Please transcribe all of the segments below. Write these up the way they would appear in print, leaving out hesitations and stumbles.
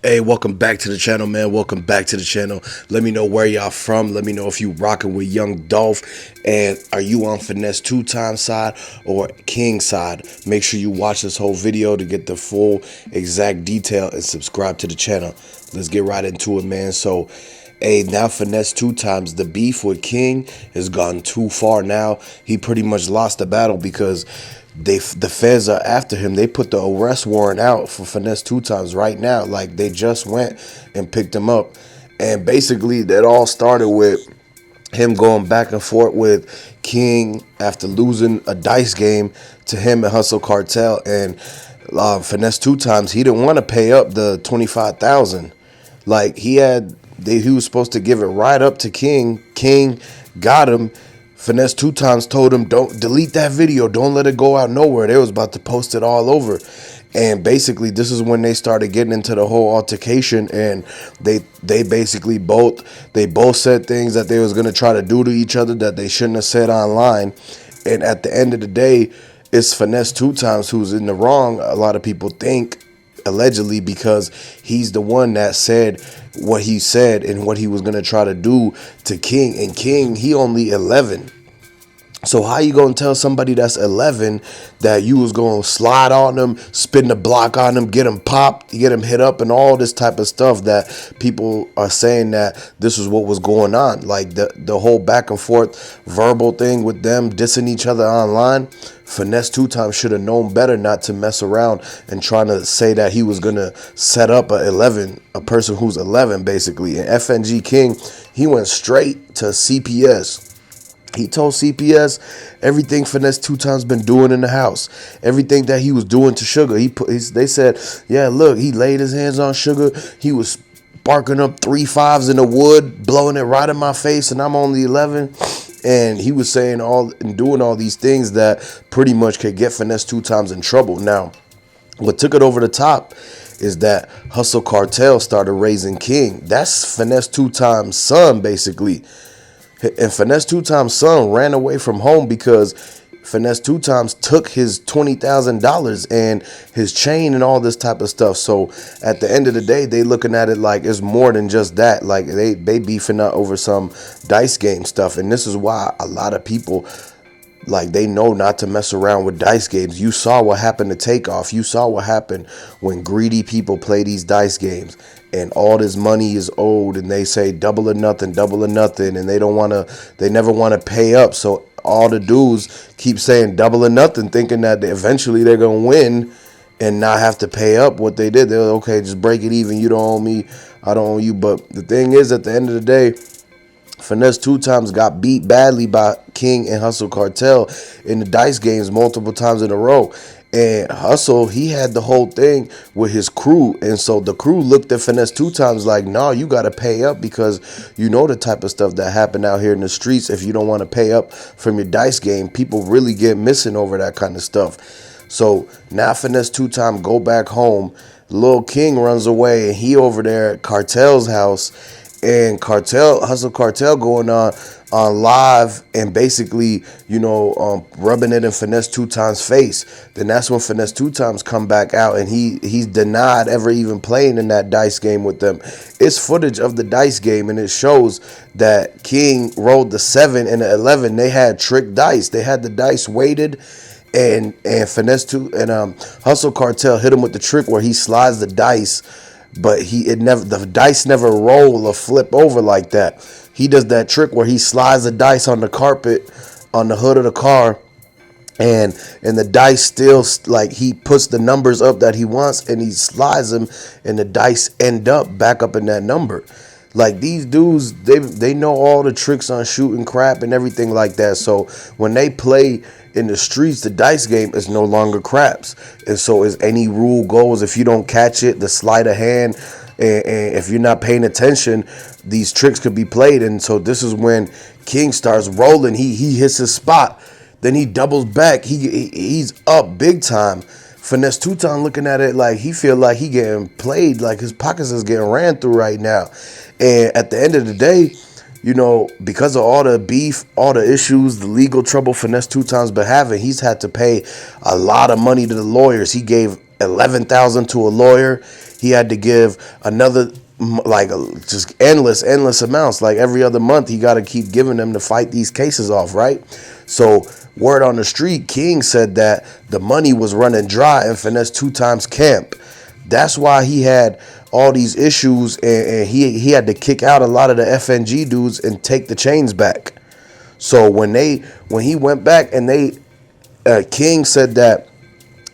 Hey, welcome back to the channel, man. Welcome back to the channel. Let me know where y'all from. Let me know if you rocking with Young Dolph. And are you on Finesse2Tymes side or King side? Make sure you watch this whole video to get the full exact detail and subscribe to the channel. Let's get right into it, man. So, hey, now Finesse2Tymes, the beef with King has gone too far now. He pretty much lost the battle because the feds are after him. They put the arrest warrant out for Finesse2Tymes right now. Like, they just went and picked him up. And basically that all started with him going back and forth with King after losing a dice game to him and Hustle Cartel. And Finesse2Tymes, he didn't want to pay up the 25,000. Like, he was supposed to give it right up to King. King got him. Finesse2Tymes told him, don't delete that video. Don't let it go out nowhere. They was about to post it all over. And basically, this is when they started getting into the whole altercation. And they basically both said things that they was going to try to do to each other that they shouldn't have said online. And at the end of the day, it's Finesse2Tymes who's in the wrong. A lot of people think, allegedly, because he's the one that said what he said and what he was going to try to do to King. And King, he only 11. So how you gonna tell somebody that's 11 that you was gonna slide on them, spin the block on them, get them popped, get them hit up, and all this type of stuff that people are saying that this is what was going on? Like the whole back and forth verbal thing with them dissing each other online. Finesse2Tymes should have known better not to mess around and trying to say that he was gonna set up a person who's 11 basically. And FNG King, he went straight to CPS. He told CPS everything Finesse2Tymes been doing in the house, everything that he was doing to Sugar. They said, yeah, look, he laid his hands on Sugar. He was sparking up 3.5s in the wood, blowing it right in my face, and I'm only 11. And he was saying all and doing all these things that pretty much could get Finesse2Tymes in trouble. Now, what took it over the top is that Hustle Cartel started raising King. That's Finesse2Tymes' son, basically. And Finesse2Tymes' son ran away from home because Finesse2Tymes took his $20,000 and his chain and all this type of stuff. So at the end of the day, they looking at it like it's more than just that. Like they beefing up over some dice game stuff. And this is why a lot of people, like, they know not to mess around with dice games. You saw what happened to Takeoff. You saw what happened when greedy people play these dice games and all this money is owed and they say double or nothing, and they never want to pay up. So all the dudes keep saying double or nothing, thinking that eventually they're going to win and not have to pay up what they did. They're okay, just break it even. You don't owe me, I don't owe you. But the thing is, at the end of the day, Finesse2Tymes got beat badly by King and Hustle Cartel in the dice games multiple times in a row. And Hustle, he had the whole thing with his crew. And so the crew looked at Finesse2Tymes like, nah, you got to pay up because you know the type of stuff that happened out here in the streets. If you don't want to pay up from your dice game, people really get missing over that kind of stuff. So now Finesse2Tymes go back home. Lil King runs away and he over there at Cartel's house. And Hustle Cartel going on live and basically, rubbing it in Finesse2Tymes' face. Then that's when Finesse2Tymes come back out and he's denied ever even playing in that dice game with them. It's footage of the dice game and it shows that King rolled the 7 and the 11. They had trick dice. They had the dice weighted. And Hustle Cartel hit him with the trick where he slides the dice, but the dice never roll or flip over like that. He does that trick where he slides the dice on the carpet on the hood of the car, and the dice still, like, he puts the numbers up that he wants and he slides them and the dice end up back up in that number. Like, these dudes, they know all the tricks on shooting crap and everything like that. So when they play in the streets, the dice game is no longer craps. And so as any rule goes, if you don't catch it, the sleight of hand, and if you're not paying attention, these tricks could be played. And so this is when King starts rolling. He hits his spot. Then he doubles back. He's up big time. Finesse2Tymes looking at it like he feel like he getting played, like his pockets is getting ran through right now. And at the end of the day, because of all the beef, all the issues, the legal trouble Finesse2Tymes been having, he's had to pay a lot of money to the lawyers. He gave $11,000 to a lawyer. He had to give another, like, just endless amounts. Like every other month, he got to keep giving them to fight these cases off, right? So word on the street, King said that the money was running dry in Finesse2Tymes camp. That's why he had all these issues, and he had to kick out a lot of the FNG dudes and take the chains back. So when he went back, and King said that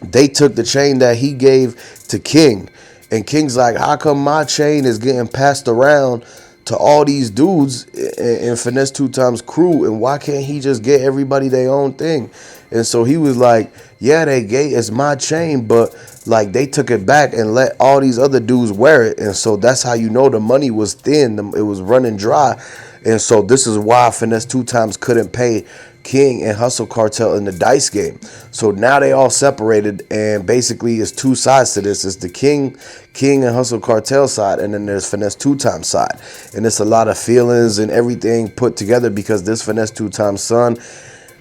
they took the chain that he gave to King, and King's like, how come my chain is getting passed around to all these dudes in Finesse2Tymes crew, and why can't he just get everybody their own thing? And so he was like, yeah, it's my chain, but like they took it back and let all these other dudes wear it. And so that's how you know the money was thin, it was running dry. And so this is why Finesse2Tymes couldn't pay King and Hustle Cartel in the dice game. So now they all separated, and basically it's two sides to this. It's the King and Hustle Cartel side, and then there's Finesse2Tymes side. And it's a lot of feelings and everything put together because this Finesse2Tymes son,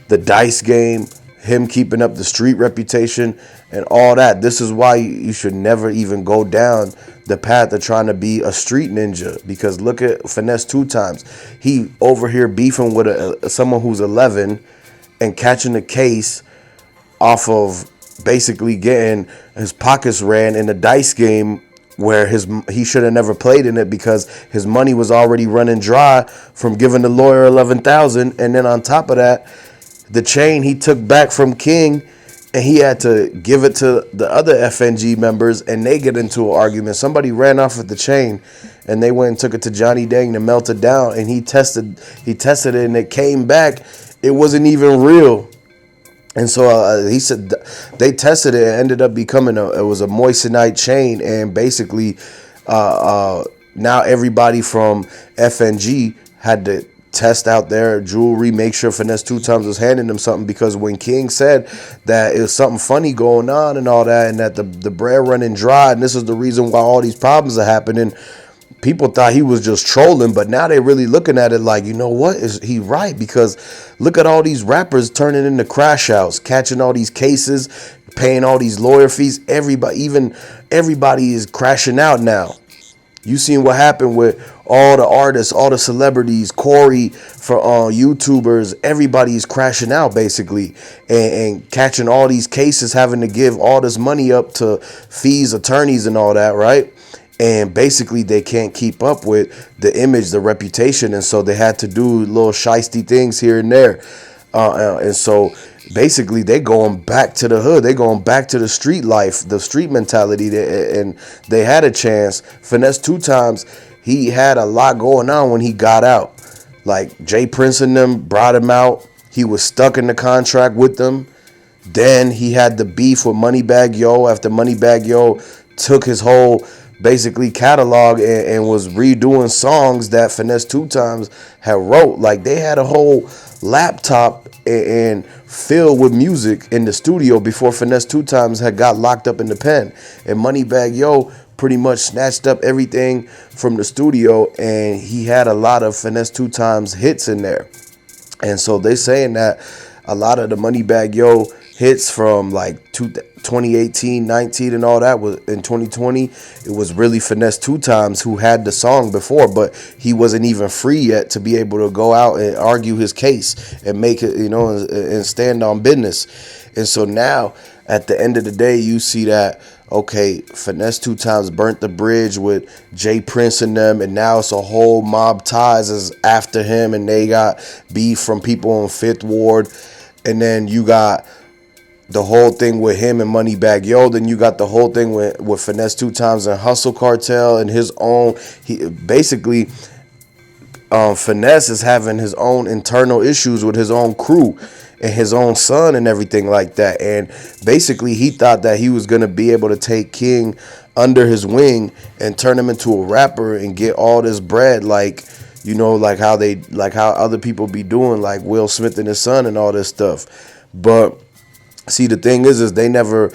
the dice game, him keeping up the street reputation and all that. This is why you should never even go down the path of trying to be a street ninja, because look at Finesse2Tymes. He over here beefing with someone who's 11 and catching a case off of basically getting his pockets ran in a dice game where he should have never played in it because his money was already running dry from giving the lawyer 11,000. And then on top of that, the chain he took back from King, and he had to give it to the other FNG members, and they get into an argument. Somebody ran off with the chain, and they went and took it to Johnny Dang to melt it down, and he tested it, and it came back. It wasn't even real. And so he said they tested it, and ended up becoming it was a moissanite chain, and basically now everybody from FNG had to test out their jewelry, make sure Finesse2Tymes was handing them something, because when King said that it was something funny going on and all that, and that the bread running dry, and this is the reason why all these problems are happening, people thought he was just trolling. But now they're really looking at it like, you know what, is he right? Because look at all these rappers turning into crash outs, catching all these cases, paying all these lawyer fees. Everybody is crashing out now. You seen what happened with all the artists, all the celebrities, Corey, for YouTubers. Everybody's crashing out basically, and catching all these cases, having to give all this money up to fees, attorneys, and all that, right? And basically they can't keep up with the image, the reputation, and so they had to do little shiesty things here and there. And so basically they going back to the hood, they going back to the street life, the street mentality, and they had a chance. Finesse2Tymes, he had a lot going on when he got out. Like Jay Prince and them brought him out. He was stuck in the contract with them. Then he had the beef with Moneybagg Yo after Moneybagg Yo took his whole basically catalog and was redoing songs that Finesse2Tymes had wrote. Like they had a whole laptop and filled with music in the studio before Finesse2Tymes had got locked up in the pen. And Moneybagg Yo pretty much snatched up everything from the studio, and he had a lot of Finesse2Tymes hits in there. And so they saying that a lot of the Moneybagg Yo hits from like 2018, 19, and all that was in 2020. It was really Finesse2Tymes who had the song before, but he wasn't even free yet to be able to go out and argue his case and make it, you know, and stand on business. And so now at the end of the day, you see that, okay, Finesse2Tymes burnt the bridge with Jay Prince and them, and now it's a whole mob ties is after him, and they got beef from people on Fifth Ward. And then you got the whole thing with him and Moneybagg Yo. Then you got the whole thing with Finesse2Tymes and Hustle Cartel and his own. He basically, Finesse is having his own internal issues with his own crew and his own son and everything like that. And basically he thought that he was going to be able to take King under his wing and turn him into a rapper and get all this bread, like, you know, like how other people be doing, like Will Smith and his son and all this stuff. But see, the thing is they never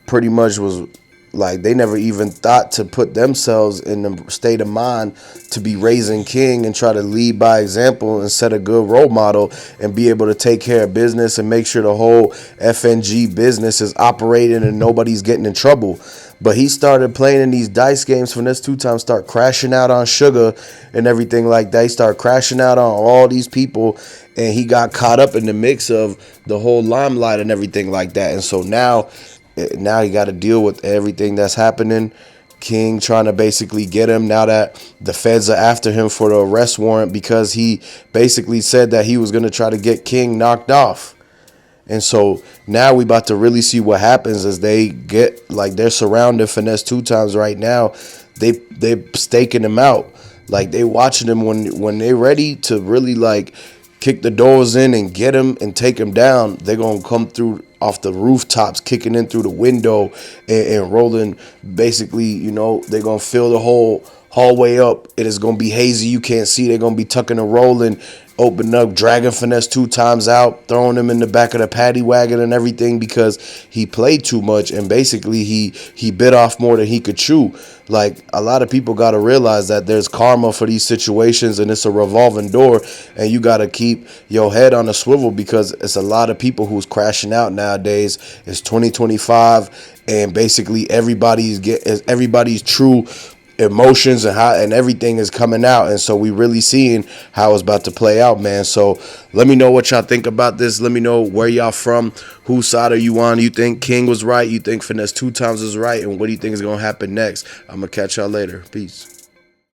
pretty much was Like, they never even thought to put themselves in the state of mind to be raising King and try to lead by example and set a good role model and be able to take care of business and make sure the whole FNG business is operating and nobody's getting in trouble. But he started playing in these dice games. Finesse2Tymes start crashing out on Sugar and everything like that. He started crashing out on all these people, and he got caught up in the mix of the whole limelight and everything like that. And so now you got to deal with everything that's happening. King trying to basically get him now that the feds are after him for the arrest warrant because he basically said that he was going to try to get King knocked off. And so now we about to really see what happens as they get, like, they're surrounding Finesse2Tymes right now. They staking him out. Like, they watching him when they're ready to really, like, kick the doors in and get him and take him down. They're going to come through off the rooftops, kicking in through the window and rolling. Basically, you know, they're going to fill the whole hallway up. It is going to be hazy. You can't see. They're going to be tucking and rolling, opening up, dragging Finesse2Tymes out, throwing him in the back of the paddy wagon and everything because he played too much, and basically he bit off more than he could chew. Like, a lot of people got to realize that there's karma for these situations, and it's a revolving door, and you got to keep your head on a swivel because it's a lot of people who's crashing out nowadays. It's 2025, and basically everybody's true emotions and everything is coming out, and so we really seeing how it's about to play out, man. So let me know what y'all think about this. Let me know where y'all from, whose side are you on. You think King was right? You think Finesse2Tymes is right? And what do you think is gonna happen next? I'm gonna catch y'all later. Peace.